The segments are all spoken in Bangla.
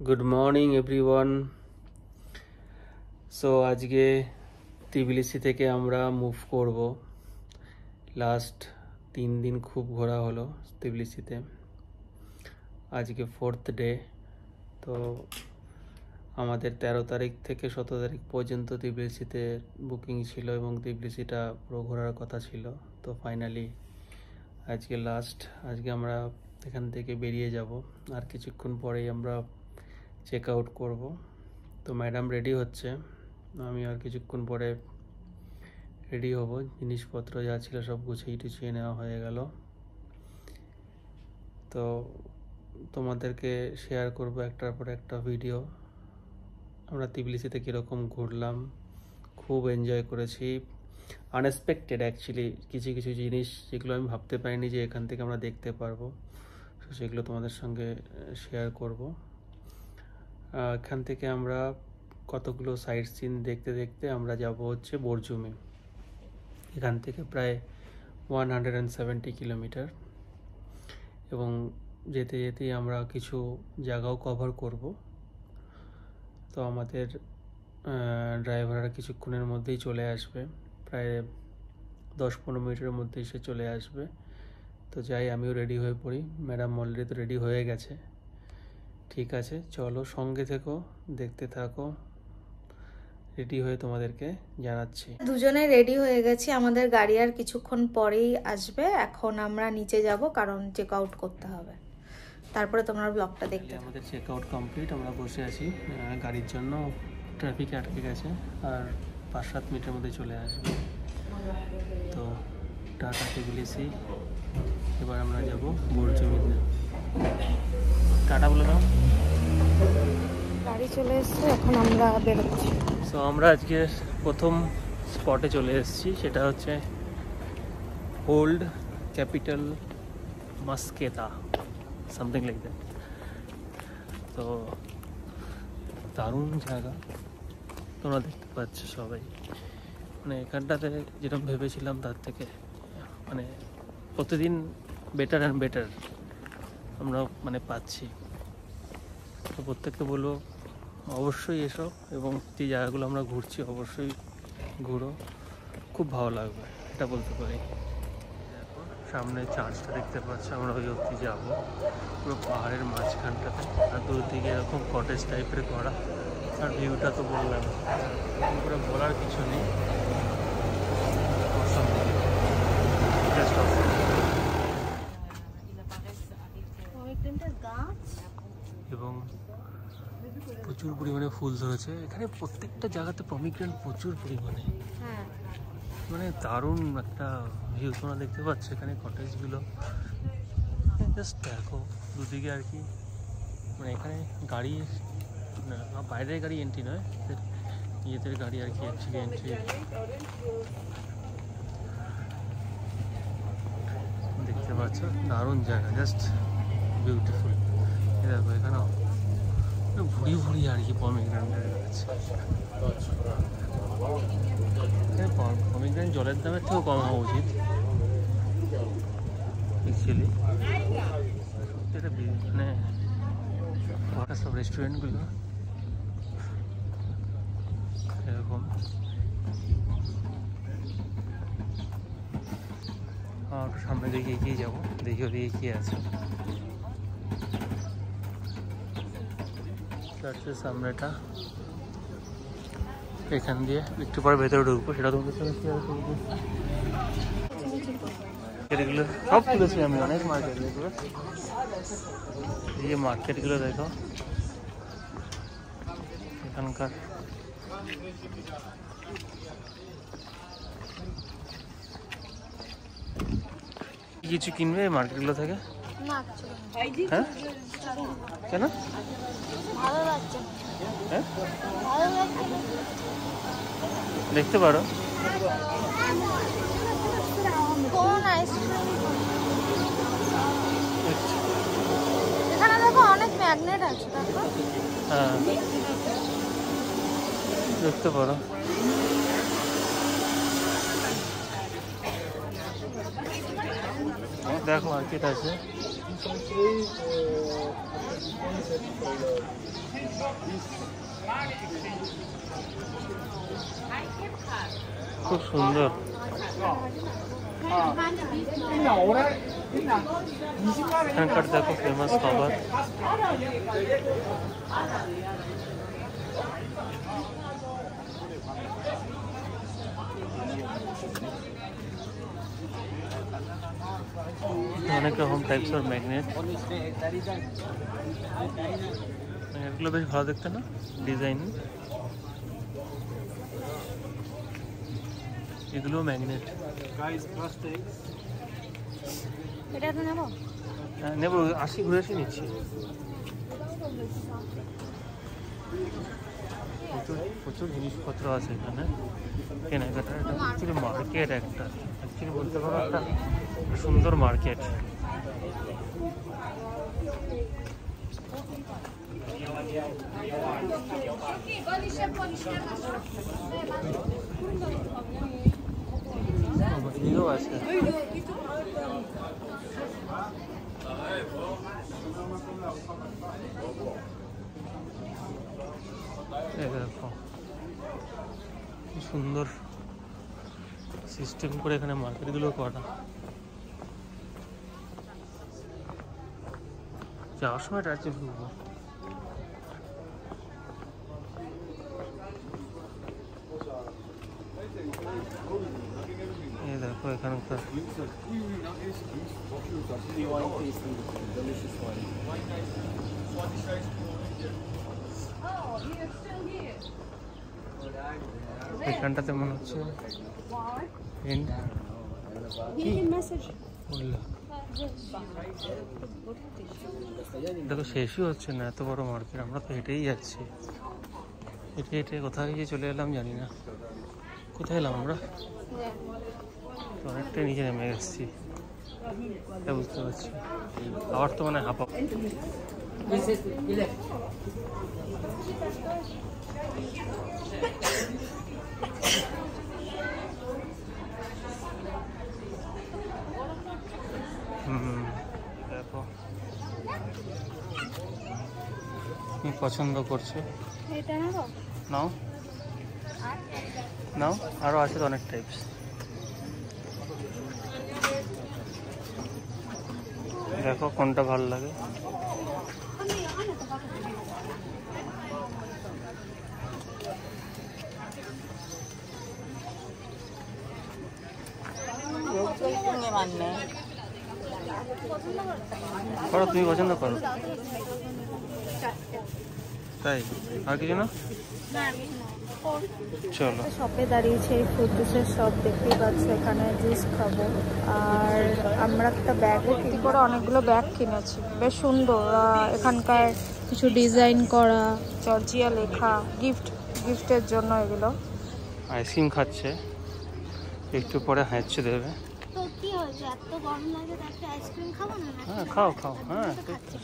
Good morning everyone. সো আজকে তিবিলিসি থেকে আমরা মুভ করব। লাস্ট 3 দিন খুব ঘোরা হলো তিবিলিসিতে, আজকে 4th ডে। তো আমাদের 13 তারিখ থেকে 17 তারিখ পর্যন্ত তিবিলিসিতে বুকিং ছিল এবং তিবিলিসিটা পুরো ঘোরার কথা ছিল। তো ফাইনালি আজকে লাস্ট, আজকে আমরা এখান থেকে বেরিয়ে যাব। আর কিছুক্ষণ পরেই আমরা চেক আউট করবো। তো ম্যাডাম রেডি হচ্ছে, আমি আর কিছুক্ষণ পরে রেডি হব। জিনিসপত্র যা ছিল সব গুছিয়ে টুছিয়ে নেওয়া হয়ে গেল। তো তোমাদেরকে শেয়ার করব একটার পর একটা ভিডিও। আমরা তিবিলিসিতে কীরকম ঘুরলাম, খুব এনজয় করেছি। আনএক্সপেক্টেড অ্যাকচুয়ালি কিছু কিছু জিনিস যেগুলো আমি ভাবতে পারিনি যে এখান থেকে আমরা দেখতে পারবো, তো সেগুলো তোমাদের সঙ্গে শেয়ার করব। এখান থেকে আমরা কতগুলো সাইট সিন দেখতে দেখতে আমরা যাব হচ্ছে বরজুমে। এখান থেকে প্রায় 170 কিলোমিটার, এবং যেতে যেতেই আমরা কিছু জায়গাও কভার করব। তো আমাদের ড্রাইভাররা কিছুক্ষণের মধ্যেই চলে আসবে, প্রায় 10-15 মিনিটের মধ্যেই সে চলে আসবে। তো যাই, আমিও রেডি হয়ে পড়ি। ম্যাডাম অলরেডি তো রেডি হয়ে গেছে। ঠিক আছে, চলো সঙ্গে থেকো, দেখতে থাকো। রেডি হয়ে তোমাদেরকে জানাচ্ছি। দুজনে রেডি হয়ে গেছি, আমাদের গাড়ি আর কিছুক্ষণ পরেই আসবে। এখন আমরা নিচে যাব কারণ চেক আউট করতে হবে, তারপরে তোমরা ব্লগটা দেখতে। আমাদের চেক আউট কমপ্লিট, আমরা বসে আছি। গাড়ির জন্য ট্রাফিকে আটকে গেছে, আর 5-7 মিনিটের মধ্যে চলে আসবে। তো টাটা তিবিলিসি, এবার আমরা যাব বরজুমিতে। টাটা বলে দাও। গাড়ি চলে এসেছে, এখন আমরা বেরোচ্ছি। সো আমরা আজকে প্রথম স্পটে চলে এসেছি, সেটা হচ্ছে ওল্ড ক্যাপিটাল মাস্কেতা, সামথিং লাইক দ্যাট। তো দারুণ জায়গা, তোমরা দেখতে পাচ্ছ সবাই। মানে এখানটাতে যেরকম ভেবেছিলাম তার থেকে মানে প্রতিদিন বেটার অ্যান্ড বেটার আমরা মানে পাচ্ছি। তো প্রত্যেককে বলবো অবশ্যই এসো, এবং যে জায়গাগুলো আমরা ঘুরছি অবশ্যই ঘুরো, খুব ভালো লাগবে, এটা বলতে পারি। দেখো সামনে চার্চটা দেখতে পাচ্ছ, আমরা ওই অবধি যাবো, পুরো পাহাড়ের মাঝখানটাতে। আর দূর দিকে এরকম কটেজ টাইপের করা, আর ভিউটা তো বললাম, পুরো বলার কিছু নেই। এবং প্রচুর পরিমাণে ফুল ধরেছে এখানে, প্রত্যেকটা জায়গাতে পমিগ্রেনেট প্রচুর পরিমাণে। মানে দারুণ একটা ভিউ তোমরা দেখতে পাচ্ছ এখানে, কটেজগুলো জাস্ট দেখো দুদিকে আর কি। মানে এখানে গাড়ি না, বাইরের গাড়ি এন্ট্রি নয়, নিজেদের গাড়ি আর কি অ্যাকচুয়ালি এন্ট্রি। দেখতে পাচ্ছ দারুণ জায়গা, জাস্ট বিউটিফুল। দেখো এখানেও ভুড়ি ভুড়ি আর কি পমিগ্রেনেট আছে। পমিগ্রেনেট জলের দামের থেকেও কম হওয়া উচিত অ্যাকচুয়ালি। এটা মানে সব রেস্টুরেন্টগুলো এরকম। সামনে দিকে এগিয়ে যাবো, দেখি ওদিকে কি আছে। চার্চের সামনেটা, এখান দিয়ে একটু পরে ভেতরে ঢুকবো, সেটা তোমাদের সঙ্গে শেয়ার করবো। মার্কেটগুলো সব তুলেছি আমি, অনেক মার্কেটগুলো। এই মার্কেটগুলো দেখো এখানকার। কিছু কিনবে এই মার্কেটগুলো থেকে? হ্যাঁ, কেন? হ্যাঁ, দেখতে পারো। এখানে দেখো অনেক ম্যাগনেট আছে, দেখো। হ্যাঁ, দেখতে পারো। দেখো মার্কেট আছে, খুব সুন্দর। এখানকার দেখো ফেমাস খাবার। অনেক রকম টাইপসের ম্যাগনেট, এগুলো বেশ ভালো দেখতে না ডিজাইন। এগুলো ম্যাগনেট। এটা তো নেব, হ্যাঁ নেবো, আসি ঘুরে আসি নিচ্ছি। প্রচুর জিনিসপত্র আছে এখানে কেনাকাটা। এটা অ্যাকচুয়ালি মার্কেট, একটা অ্যাকচুয়ালি বলতে পারো একটা সুন্দর মার্কেট। মছলিও আছে। দেখো সুন্দর সিস্টেম করে এখানে মার্কেটগুলো করা। যাওয়ার সময় এটা আছে ঢুকবো। এই দেখো এখানকার এখানটাতে মনে হচ্ছে দেখো শেষই হচ্ছে না, এত বড় মার্কেট। আমরা তো হেঁটেই যাচ্ছি, হেঁটে হেঁটে কোথায় গিয়ে চলে এলাম জানি না। কোথায় এলাম আমরা? অনেকটাই নিচে নেমে গেছি, এটা বুঝতে পারছি। আবার তো মানে হাঁপা। দেখো কি পছন্দ করছো, নাও নাও, আরো আছে তো অনেক টাইপস। দেখো কোনটা ভালো লাগে। করো, তুমি পছন্দ করো। তাই আর কিছু না? চলো শপে দাঁড়িয়েছে, এই ফ্রুট জুসের শপ দেখতেই পাচ্ছ। এখানে জুস খাবো। আর আমরা একটা ব্যাগও কিনে করে অনেকগুলো ব্যাগ কিনেছি, বেশ সুন্দর। এখানকার কিছু ডিজাইন করা, জর্জিয়া লেখা, গিফটের জন্য এগুলো। আইসক্রিম খাচ্ছে, একটু পরে হাঁচছে দেবে। তো কি হয়েছে, এত গরম লাগে তাতে আইসক্রিম খাবো না? হ্যাঁ খাও খাও, হ্যাঁ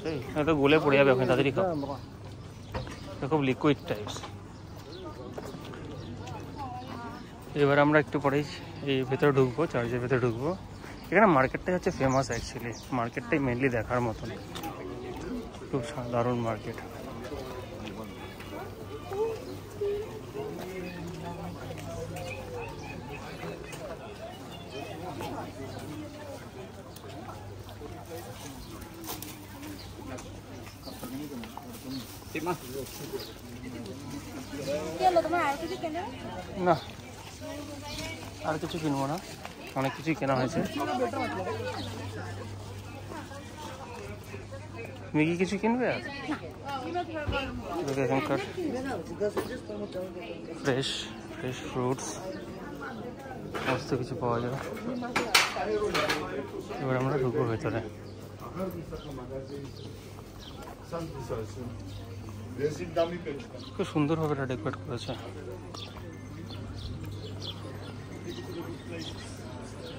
সেই তো গলে পড়ে যাবে ওখানে, তাড়াতাড়ি খাও। খুব লিকুইড টাইপস। এবার আমরা একটু পরেই এই ভেতরে ঢুকবো, চার্চের ভেতরে ঢুকবো। এখানে মার্কেটটাই হচ্ছে ফেমাস অ্যাকচুয়ালি, মার্কেটটাই মেনলি দেখার মতন। খুব দারুণ মার্কেট। না আর কিছু কিনবো না, অনেক কিছুই কেনা হয়েছে। তুমি কি কিছু কিনবে? আর এখানকার ফ্রেশ ফ্রুটস সমস্ত কিছু পাওয়া যায়। এবার আমরা ঢুকবো ভেতরে। খুব সুন্দরভাবে এটা ডেকোরেট করেছে।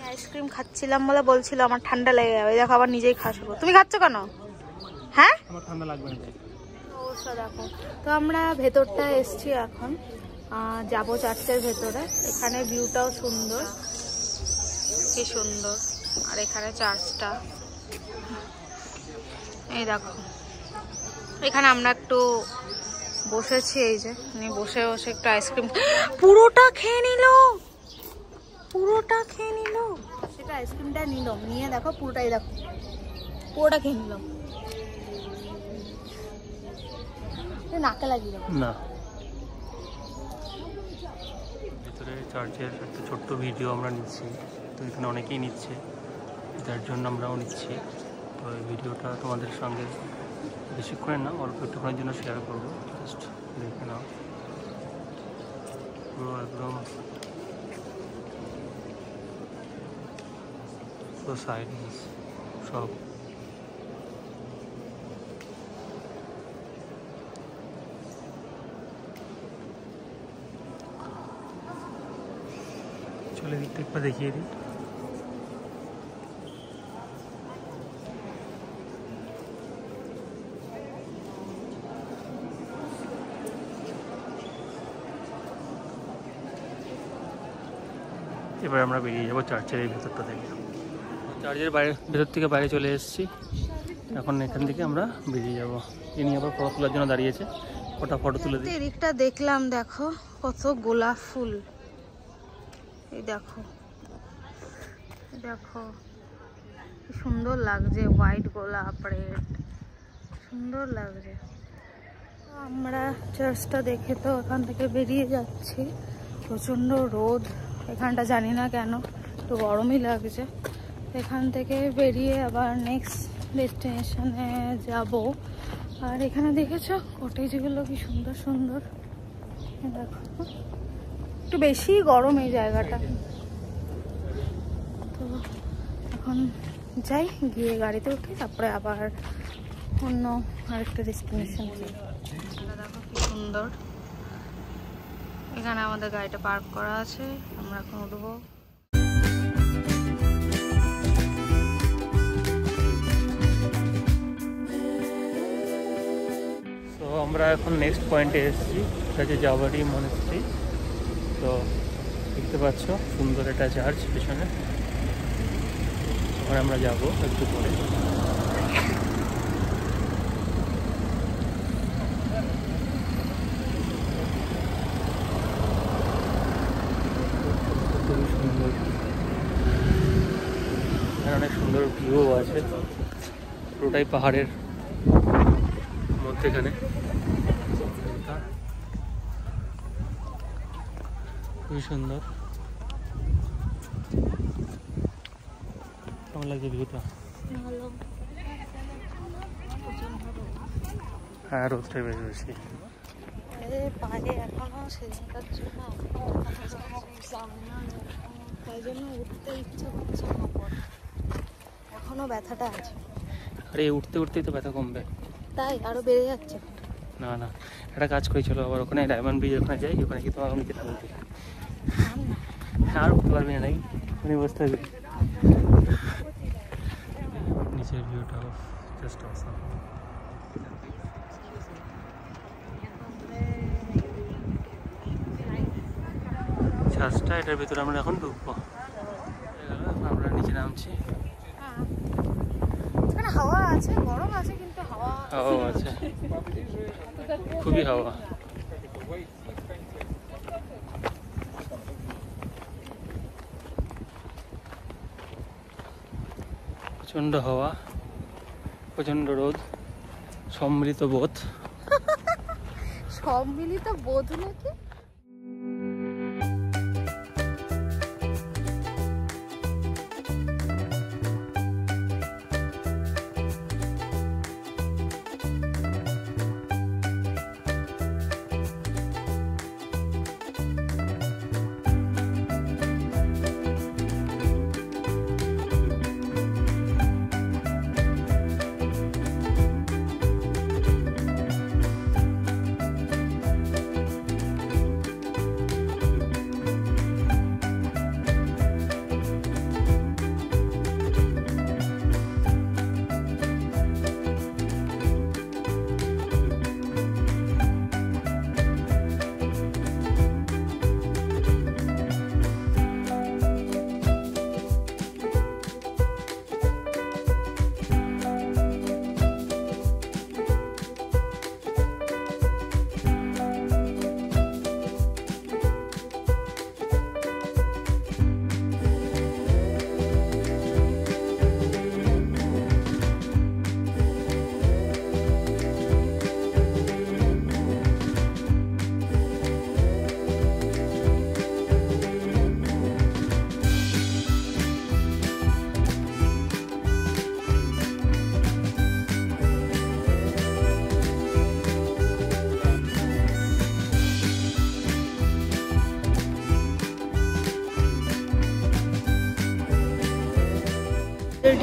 আইসক্রিম খাচ্ছিলাম বলে বলছিল আমার ঠান্ডা লেগে যাবে, দেখো আবার নিজেই খাসবো। তুমি খাচ্ছ কেন? হ্যাঁ আমার ঠান্ডা লাগবে না। অবশ্য দেখো, তো আমরা ভেতরটা এসছি এখন, যাবো চার্চের ভেতরে। এখানে ভিউটাও সুন্দর, কি সুন্দর। আর এখানে চার্চটা এই দেখো এখানে আমরা একটু বসেছি, এই যে বসে বসে একটু আইসক্রিম পুরোটা খেয়ে নিল, সেটা আইসক্রিমটা নিল, নিয়ে দেখো পুরোটাই দেখো পুরোটা খেয়ে নিল, নাকে লাগিয়ে না। ভিতরে চার্চের একটা ছোট্ট ভিডিও আমরা নিচ্ছি, তো এখানে অনেকেই নিচ্ছে, যার জন্য আমরাও নিচ্ছি। তো এই ভিডিওটা তোমাদের সঙ্গে বেশিক্ষণের না, অল্প একটুখানের জন্য শেয়ার করবো, জাস্ট দেখে নাও। পুরো একদম পুরো সাইলেন্স সব। চলে দিকটা একবার দেখিয়ে দিই। এবার আমরা বেরিয়ে যাবো চার্চের এই ভেতরটা থেকে। চার্চের ভেতর থেকে বাইরে চলে এসেছি, এখন এখান থেকে আমরা বেরিয়ে যাব। ইনি আবার ফটো তোলার জন্য দাঁড়িয়েছে, ওটা ফটো তুলে দিই। এদিকটা দেখলাম, দেখো কত গোলাপ ফুল, এই দেখো দেখো কি সুন্দর লাগছে, হোয়াইট গোলাপ, রেড, সুন্দর লাগছে। আমরা চার্চটা দেখে তো এখান থেকে বেরিয়ে যাচ্ছি, প্রচণ্ড রোদ এখানটা, জানি না কেন একটু গরমই লাগছে। এখান থেকে বেরিয়ে আবার নেক্সট ডেস্টিনেশনে যাব। আর এখানে দেখেছো কটেজগুলো কি সুন্দর সুন্দর, দেখো একটু বেশি গরম এই জায়গাটা। তো এখন যাই, গিয়ে গাড়িতে উঠি, তারপরে আবার অন্য আরেকটা ডেস্টিনেশন। দেখো কি সুন্দর, এখানে আমাদের গাড়িটা পার্ক করা আছে, আমরা এখন উঠবো। তো আমরা এখন নেক্সট পয়েন্টে এসেছি, এটা হচ্ছে জাওয়ারি মনেস্ট্রি। তো দেখতে পাচ্ছ সুন্দর একটা চার্চ পেছনে, ওখানে আমরা যাবো একটু পরে। খুবই সুন্দর, এখানে অনেক সুন্দর ভিউ আছে, পুরোটাই পাহাড়ের মধ্যেখানে। খুবই সুন্দর, কেমন লাগছে ভিউটা? হ্যাঁ, রোদটাই বেশ বেশি। পায়ে এখনো সেদিনকার জন্য তাই জন্য উঠতে ইচ্ছা করছে না, এখনো ব্যথাটা আছে। আরে উঠতে উঠতেই তো ব্যথা কমবে, তাই আরো বেড়ে যাচ্ছে। না না, একটা কাজ করি, চলো আবার ওখানে ডায়মন্ড ব্রিজ ওখানে যাই, ওখানে কি তোমার নিচে থাকবে, আর উঠতে পারবি না নাকি, উনি বসতে হবে। নিচের ভিউটা জাস্ট অসাম। চার্চটা, এটার ভিতরে আমরা এখন ঢুকবো, আমরা নিচে নামছি। এখানে হাওয়া আছে, গরম আছে কিন্তু হাওয়া আছে, খুবই হাওয়া। প্রচণ্ড হাওয়া, প্রচণ্ড রোদ, সম্মিলিত বোধ। সম্মিলিত বোধ নাকি?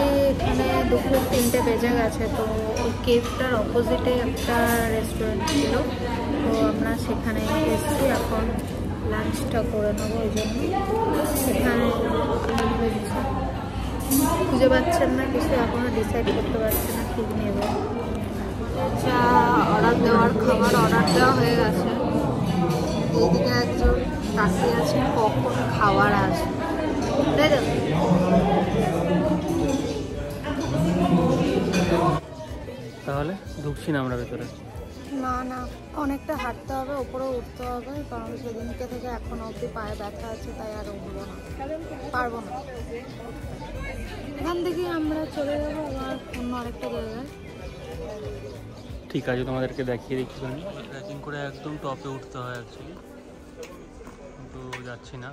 অলরেডি এখানে দুপুর 3টে বেজে গেছে। তো ওই কেভটার অপোজিটে একটা রেস্টুরেন্ট ছিল, তো আমরা সেখানে এসেছি। এখন লাঞ্চটা করে নেবো, ওই জন্য সেখানে খুঁজে পাচ্ছেন না কিছু, এখনও ডিসাইড করতে পারছি না কী নেব। আচ্ছা, অর্ডার দেওয়ার খাবার অর্ডার দেওয়া হয়ে গেছে। এইদিকে একজন তাকিয়ে আছে কখন খাবার আসবে, তাই তো? তাহলে ঢুকছি না আমরা ভেতরে। না না, অনেকটা হাঁটতে হবে, ওপরে উঠতে হবে, কারণ সেদিনকে থেকে এখন অবধি পায়ে ব্যথা আছে, তাই আর উঠবো না, পারবো না। এখান থেকে আমরা চলে যাবো আবার অন্য আরেকটা জায়গায়। ঠিক আছে, তোমাদেরকে দেখিয়ে দিচ্ছি। ট্রেকিং করে একদম টপে উঠতে হয় অ্যাকচুয়ালি, কিন্তু যাচ্ছি না।